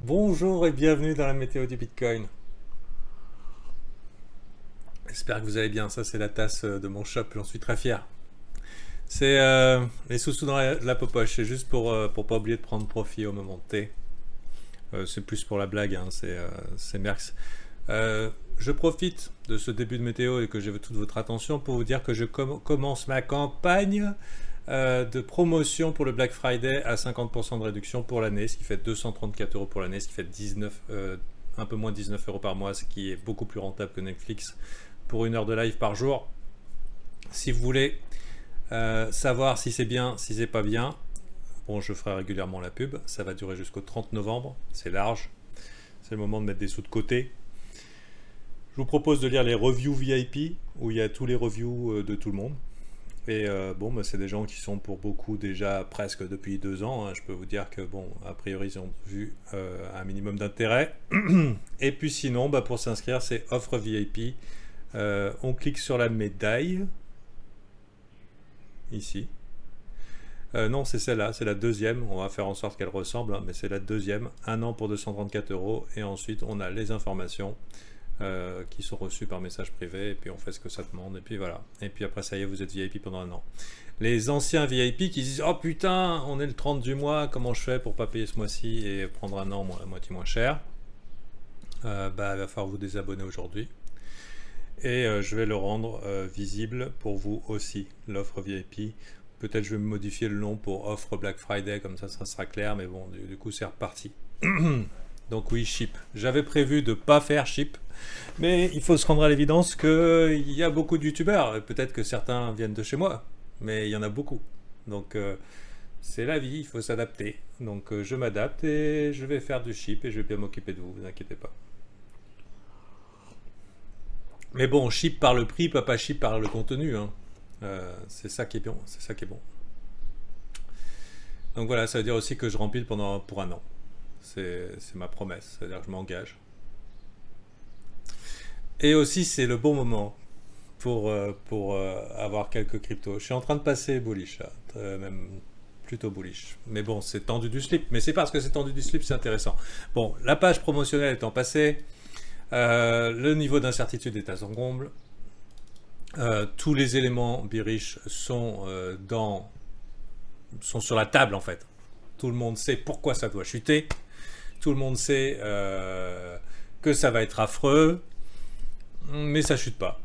Bonjour et bienvenue dans la météo du Bitcoin. J'espère que vous allez bien. Ça, c'est la tasse de mon shop. J'en suis très fier. C'est les sous-sous dans la popoche. C'est juste pour pas oublier de prendre profit au moment T. C'est plus pour la blague. Hein. C'est Merx. Je profite de ce début de météo et que j'ai toute votre attention pour vous dire que je commence ma campagne de promotion pour le Black Friday à 50% de réduction pour l'année, ce qui fait 234 € pour l'année, ce qui fait un peu moins de 19 € par mois, ce qui est beaucoup plus rentable que Netflix pour 1 heure de live par jour. Si vous voulez savoir si c'est bien, si c'est pas bien, bon, je ferai régulièrement la pub, ça va durer jusqu'au 30 novembre, c'est large, c'est le moment de mettre des sous de côté. Je vous propose de lire les reviews VIP, où il y a tous les reviews de tout le monde. Et bon, bah, c'est des gens qui sont pour beaucoup déjà presque depuis 2 ans. Hein. Je peux vous dire que, bon, a priori, ils ont vu un minimum d'intérêt. Et puis sinon, bah, pour s'inscrire, c'est offre VIP. On clique sur la médaille. Ici. Non, c'est celle-là, c'est la deuxième. On va faire en sorte qu'elle ressemble, hein, mais c'est la deuxième. 1 an pour 234 €. Et ensuite, on a les informations. Qui sont reçus par message privé, et puis on fait ce que ça demande, et puis voilà. Et puis après, ça y est, vous êtes VIP pendant 1 an. Les anciens VIP qui disent « Oh putain, on est le 30 du mois, comment je fais pour pas payer ce mois-ci et prendre 1 an à moitié moins cher ?» Bah, il va falloir vous désabonner aujourd'hui. Et je vais le rendre visible pour vous aussi, l'offre VIP. Peut-être je vais modifier le nom pour offre Black Friday, comme ça sera clair, mais bon, du coup, c'est reparti. Donc oui, Ship. J'avais prévu de ne pas faire Ship, mais il faut se rendre à l'évidence qu'il y a beaucoup de youtubeurs. Peut-être que certains viennent de chez moi, mais il y en a beaucoup. Donc c'est la vie, il faut s'adapter. Donc je m'adapte et je vais faire du Ship et je vais bien m'occuper de vous, vous inquiétez pas. Mais bon, Ship par le prix, pas Ship par le contenu. Hein. C'est ça qui est bon, c'est ça qui est bon. Donc voilà, ça veut dire aussi que je rempile pour 1 an. C'est ma promesse, c'est-à-dire que je m'engage. Et aussi, c'est le bon moment pour avoir quelques cryptos. Je suis en train de passer bullish, là, même plutôt bullish. Mais bon, c'est tendu du slip. Mais c'est parce que c'est tendu du slip, c'est intéressant. Bon, la page promotionnelle étant passée, le niveau d'incertitude est à son comble. Tous les éléments bearish sont sur la table, en fait. Tout le monde sait pourquoi ça doit chuter. Tout le monde sait que ça va être affreux, mais ça chute pas.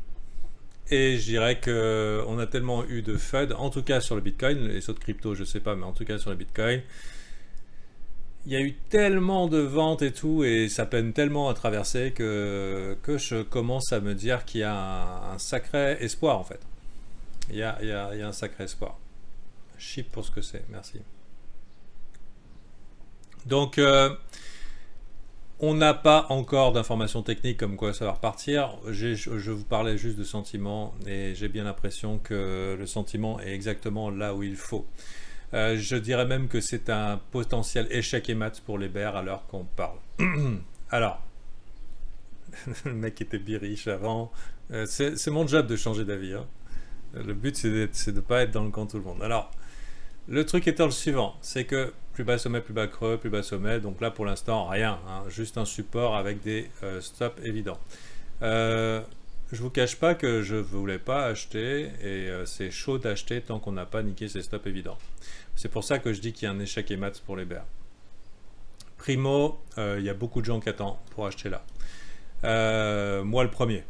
Et je dirais qu'on a tellement eu de FUD, en tout cas sur le Bitcoin, les autres cryptos je sais pas, mais en tout cas sur le Bitcoin, il y a eu tellement de ventes et tout, et ça peine tellement à traverser que je commence à me dire qu'il y a un sacré espoir en fait. Il y a un sacré espoir. Ship pour ce que c'est, merci. Donc, on n'a pas encore d'informations techniques comme quoi ça va repartir. Je vous parlais juste de sentiment et j'ai bien l'impression que le sentiment est exactement là où il faut. Je dirais même que c'est un potentiel échec et mat pour les bears à l'heure qu'on parle. Alors, le mec était bearish avant. C'est mon job de changer d'avis. Hein. Le but, c'est de ne pas être dans le camp de tout le monde. Alors, le truc étant le suivant, c'est que plus bas sommet, plus bas creux, plus bas sommet, donc là pour l'instant rien, hein, juste un support avec des stops évidents. Je vous cache pas que je voulais pas acheter et c'est chaud d'acheter tant qu'on n'a pas niqué ces stops évidents. C'est pour ça que je dis qu'il y a un échec et mat pour les bears. Primo, il y a beaucoup de gens qui attendent pour acheter là. Moi le premier.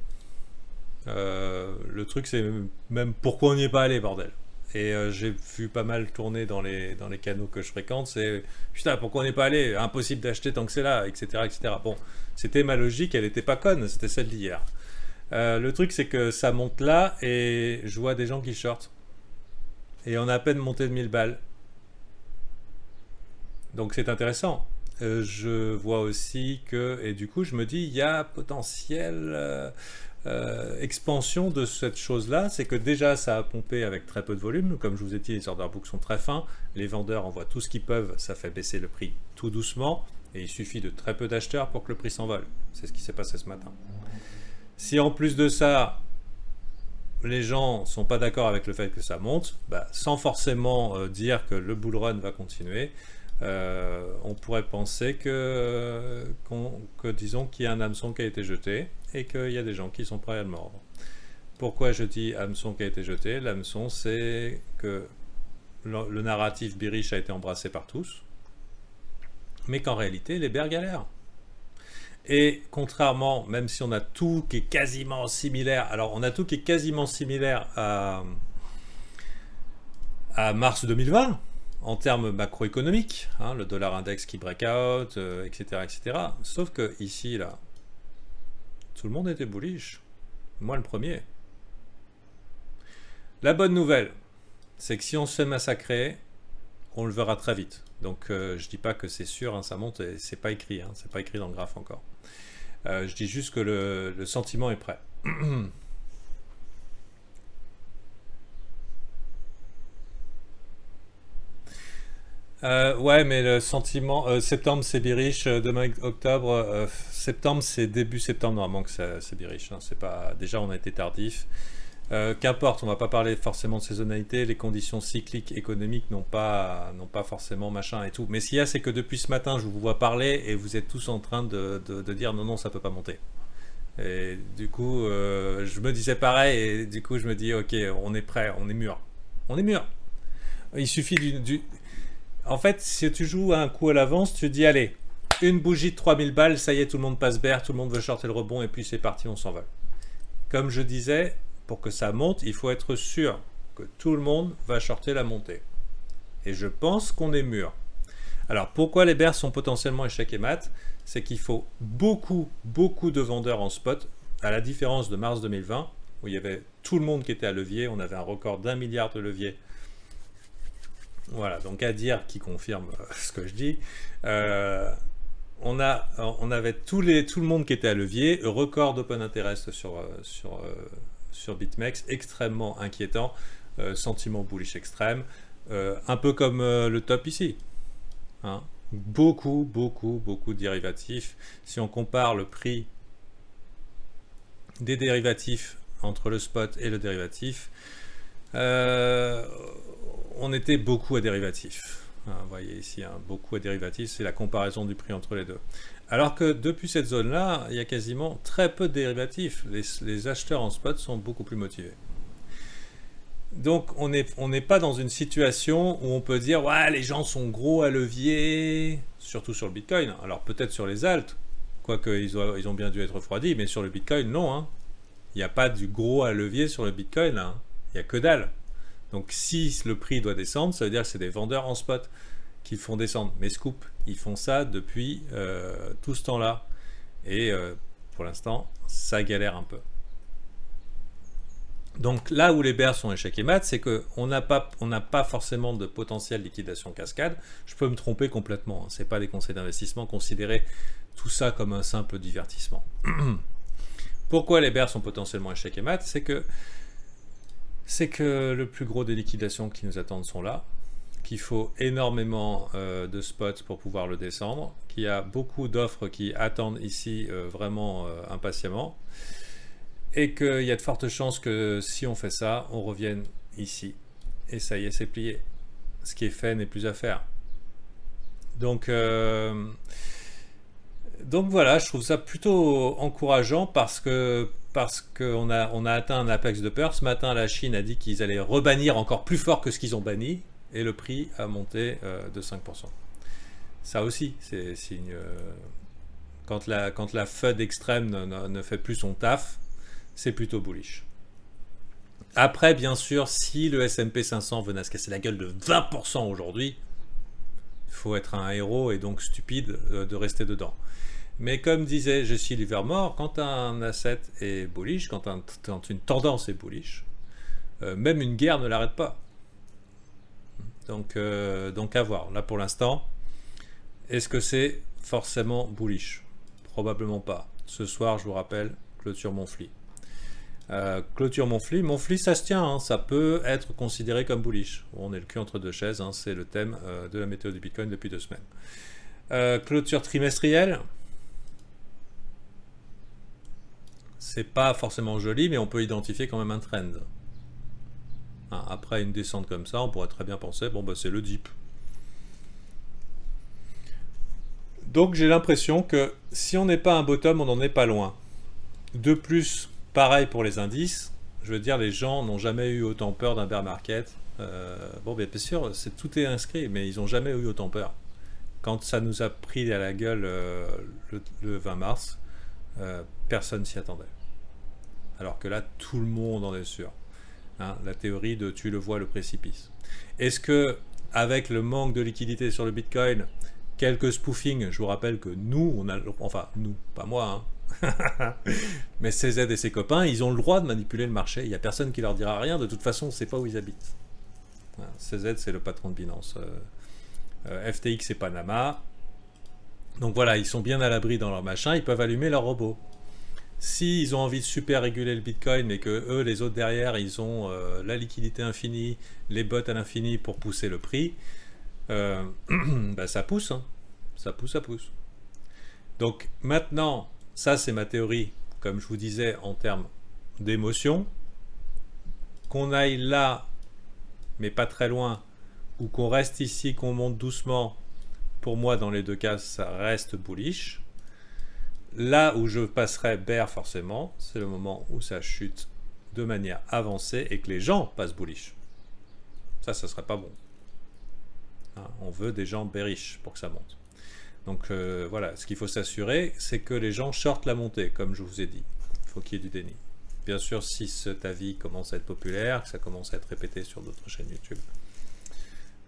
Le truc c'est même pourquoi on n'y est pas allé bordel. Et j'ai vu pas mal tourner dans les canaux que je fréquente, c'est putain pourquoi on n'est pas allé, impossible d'acheter tant que c'est là, etc., etc. Bon, c'était ma logique, elle n'était pas conne, c'était celle d'hier. Le truc c'est que ça monte là et je vois des gens qui shortent. Et on a à peine monté de 1000 balles. Donc c'est intéressant. Je vois aussi que, et du coup je me dis, il y a potentiel... expansion de cette chose-là, c'est que déjà ça a pompé avec très peu de volume, comme je vous ai dit, les order books sont très fins, les vendeurs envoient tout ce qu'ils peuvent, ça fait baisser le prix tout doucement, et il suffit de très peu d'acheteurs pour que le prix s'envole. C'est ce qui s'est passé ce matin. Si en plus de ça, les gens ne sont pas d'accord avec le fait que ça monte, bah, sans forcément dire que le bull run va continuer, on pourrait penser disons qu'il y a un hameçon qui a été jeté et qu'il y a des gens qui sont prêts à le mordre. Pourquoi je dis hameçon qui a été jeté? L'hameçon, c'est que le narratif bearish a été embrassé par tous, mais qu'en réalité, les bears galèrent. Et contrairement, même si on a tout qui est quasiment similaire, alors on a tout qui est quasiment similaire à mars 2020, en termes macroéconomiques, hein, le dollar index qui break out, etc., etc. Sauf que ici, là, tout le monde était bullish. Moi, le premier. La bonne nouvelle, c'est que si on se fait massacrer, on le verra très vite. Donc, je dis pas que c'est sûr, hein, ça monte, et c'est pas écrit, hein, c'est pas écrit dans le graphe encore. Je dis juste que le sentiment est prêt. Ouais, mais le sentiment, septembre c'est bearish, demain octobre, septembre c'est début septembre normalement que c'est bearish, hein, c'est pas, déjà on a été tardif. Qu'importe, on va pas parler forcément de saisonnalité, les conditions cycliques économiques n'ont pas forcément machin et tout. Mais ce qu'il y a, c'est que depuis ce matin, je vous vois parler et vous êtes tous en train de dire non, non, ça peut pas monter. Et du coup, je me disais pareil et du coup, je me dis ok, on est prêt, on est mûr. On est mûr. Il suffit En fait, si tu joues un coup à l'avance, tu te dis allez, une bougie de 3000 balles, ça y est, tout le monde passe bear, tout le monde veut shorter le rebond et puis c'est parti, on s'envole. Comme je disais, pour que ça monte, il faut être sûr que tout le monde va shorter la montée. Et je pense qu'on est mûr. Alors, pourquoi les bears sont potentiellement échecs et mat? C'est qu'il faut beaucoup, beaucoup de vendeurs en spot, à la différence de mars 2020, où il y avait tout le monde qui était à levier, on avait un record d'1 milliard de levier. Voilà, donc à dire qui confirme ce que je dis. On avait tout le monde qui était à levier, record d'open interest sur BitMEX, extrêmement inquiétant, sentiment bullish extrême, un peu comme le top ici. Hein. Beaucoup, beaucoup, beaucoup de dérivatifs. Si on compare le prix des dérivatifs entre le spot et le dérivatif, on était beaucoup à dérivatifs. Hein, vous voyez ici, hein, beaucoup à dérivatifs, c'est la comparaison du prix entre les deux. Alors que depuis cette zone-là, il y a quasiment très peu de dérivatifs. Les acheteurs en spot sont beaucoup plus motivés. Donc on n'est pas dans une situation où on peut dire ouais, les gens sont gros à levier, surtout sur le Bitcoin. Alors peut-être sur les alts, quoique ils ont bien dû être refroidis, mais sur le Bitcoin, non. Hein. Il n'y a pas du gros à levier sur le Bitcoin, hein. Il n'y a que dalle. Donc si le prix doit descendre, ça veut dire que c'est des vendeurs en spot qui font descendre. Mais Scoop, ils font ça depuis tout ce temps-là. Et pour l'instant, ça galère un peu. Donc là où les bears sont échecs et mat, c'est qu'on n'a pas forcément de potentiel liquidation cascade. Je peux me tromper complètement, hein. Ce n'est pas des conseils d'investissement. Considérez tout ça comme un simple divertissement. Pourquoi les bears sont potentiellement échecs et mat? C'est que le plus gros des liquidations qui nous attendent sont là, qu'il faut énormément de spots pour pouvoir le descendre, qu'il y a beaucoup d'offres qui attendent ici vraiment impatiemment, et qu'il y a de fortes chances que si on fait ça, on revienne ici, et ça y est, c'est plié. Ce qui est fait n'est plus à faire. Donc voilà, je trouve ça plutôt encourageant parce qu'on a atteint un apex de peur. Ce matin, la Chine a dit qu'ils allaient rebannir encore plus fort que ce qu'ils ont banni, et le prix a monté de 5%. Ça aussi, c'est signe. Quand la FUD extrême ne fait plus son taf, c'est plutôt bullish. Après, bien sûr, si le S&P 500 venait à se casser la gueule de 20% aujourd'hui, il faut être un héros et donc stupide de rester dedans. Mais comme disait Jesse Livermore, quand un asset est bullish, quand une tendance est bullish, même une guerre ne l'arrête pas. Donc à voir. Là pour l'instant, est-ce que c'est forcément bullish? Probablement pas. Ce soir, je vous rappelle, clôture Monthly. Clôture Monthly, ça se tient, hein, ça peut être considéré comme bullish. On est le cul entre deux chaises, hein, c'est le thème de la météo du Bitcoin depuis 2 semaines. Clôture trimestrielle, c'est pas forcément joli, mais on peut identifier quand même un trend. Hein, après une descente comme ça, on pourrait très bien penser, bon bah c'est le dip. Donc j'ai l'impression que si on n'est pas un bottom, on n'en est pas loin. De plus, pareil pour les indices. Je veux dire, les gens n'ont jamais eu autant peur d'un bear market. Bon, bien sûr, tout est inscrit, mais ils n'ont jamais eu autant peur. Quand ça nous a pris à la gueule le 20 mars, personne s'y attendait. Alors que là, tout le monde en est sûr. Hein, la théorie de tu le vois le précipice. Est-ce que avec le manque de liquidité sur le Bitcoin, quelques spoofings, je vous rappelle que nous, enfin nous, pas moi, hein, mais CZ et ses copains, ils ont le droit de manipuler le marché. Il n'y a personne qui leur dira rien. De toute façon, on ne sait pas où ils habitent. Voilà, CZ, c'est le patron de Binance. FTX et Panama. Donc voilà, ils sont bien à l'abri dans leur machin. Ils peuvent allumer leur robot. S'ils ont envie de super réguler le Bitcoin, mais que eux, les autres derrière, ils ont la liquidité infinie, les bots à l'infini pour pousser le prix, bah ça pousse, hein. Ça pousse. Donc maintenant, ça c'est ma théorie, comme je vous disais, en termes d'émotion. Qu'on aille là, mais pas très loin, ou qu'on reste ici, qu'on monte doucement, pour moi, dans les deux cas, ça reste bullish. Là où je passerai bear forcément, c'est le moment où ça chute de manière avancée et que les gens passent bullish. Ça serait pas bon. Hein, on veut des gens bearish pour que ça monte. Donc voilà, ce qu'il faut s'assurer, c'est que les gens shortent la montée, comme je vous ai dit. Il faut qu'il y ait du déni. Bien sûr, si cet avis commence à être populaire, que ça commence à être répété sur d'autres chaînes YouTube,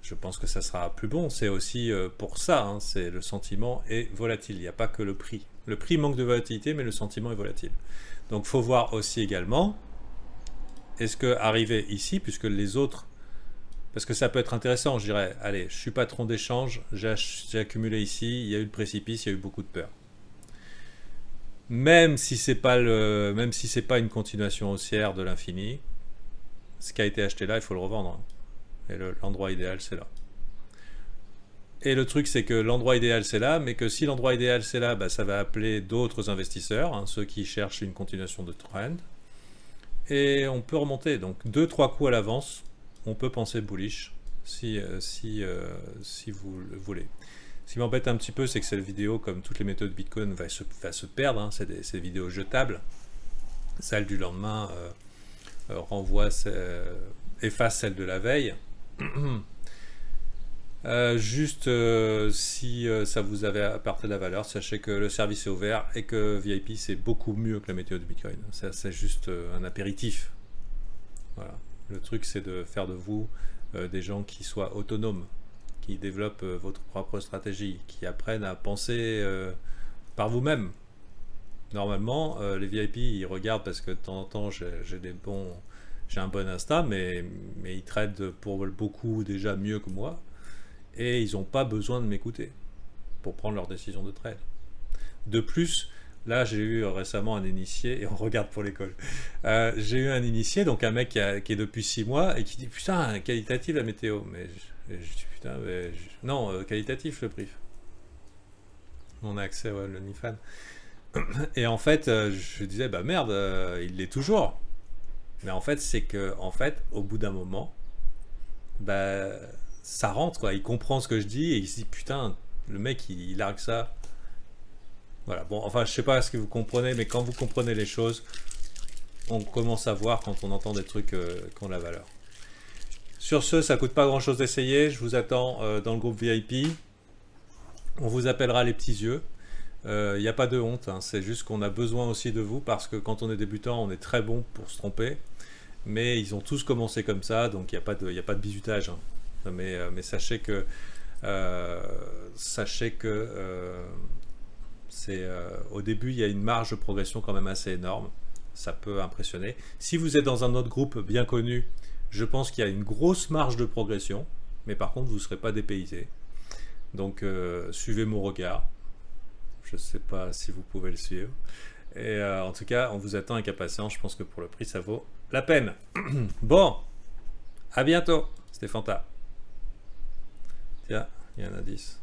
je pense que ça sera plus bon. C'est aussi pour ça, hein, c'est le sentiment est volatile. Il n'y a pas que le prix. Le prix manque de volatilité, mais le sentiment est volatile. Donc il faut voir aussi également, est-ce que arriver ici, puisque les autres, parce que ça peut être intéressant, je dirais, allez, je suis patron d'échange, j'ai accumulé ici, il y a eu le précipice, il y a eu beaucoup de peur. Même si c'est pas une continuation haussière de l'infini, ce qui a été acheté là, il faut le revendre. Hein. Et l'endroit idéal, c'est là. Et le truc, c'est que l'endroit idéal, c'est là, mais que si l'endroit idéal, c'est là, bah, ça va appeler d'autres investisseurs, hein, ceux qui cherchent une continuation de trend. Et on peut remonter. Donc 2-3 coups à l'avance, on peut penser bullish, si vous le voulez. Ce qui m'embête un petit peu, c'est que cette vidéo, comme toutes les méthodes Bitcoin, va se perdre. Hein, c'est des vidéos jetables. Celle du lendemain efface celle de la veille. Si ça vous avait apporté de la valeur, sachez que le service est ouvert et que VIP c'est beaucoup mieux que la météo de Bitcoin. C'est juste un apéritif. Voilà. Le truc c'est de faire de vous des gens qui soient autonomes, qui développent votre propre stratégie, qui apprennent à penser par vous-même. Normalement, les VIP ils regardent parce que de temps en temps j'ai un bon instinct, mais ils traitent pour beaucoup déjà mieux que moi. Et ils n'ont pas besoin de m'écouter pour prendre leurs décisions de trade. De plus, là j'ai eu récemment un initié, et on regarde pour l'école, j'ai eu un initié, donc un mec qui est depuis 6 mois, et qui dit putain, qualitatif la météo. Mais je dis putain, non, qualitatif le brief. On a accès à l'OnlyFans. Et en fait, je disais bah merde, il l'est toujours. Mais en fait, c'est que au bout d'un moment, bah ça rentre quoi, il comprend ce que je dis et il se dit putain, le mec il largue ça. Voilà, bon, enfin je sais pas ce que vous comprenez, mais quand vous comprenez les choses, on commence à voir quand on entend des trucs qui ont de la valeur. Sur ce, ça coûte pas grand chose d'essayer, je vous attends dans le groupe VIP, on vous appellera les petits yeux. Il n'y a pas de honte, hein. C'est juste qu'on a besoin aussi de vous parce que quand on est débutant, on est très bon pour se tromper, mais ils ont tous commencé comme ça, donc il n'y a pas de bizutage. Hein. Mais sachez que au début, il y a une marge de progression quand même assez énorme. Ça peut impressionner. Si vous êtes dans un autre groupe bien connu, je pense qu'il y a une grosse marge de progression, mais par contre, vous ne serez pas dépaysé. Donc, suivez mon regard. Je ne sais pas si vous pouvez le suivre. Et en tout cas, on vous attend avec impatience. Je pense que pour le prix, ça vaut la peine. Bon, à bientôt. C'était Fanta. Tiens, il y a un indice.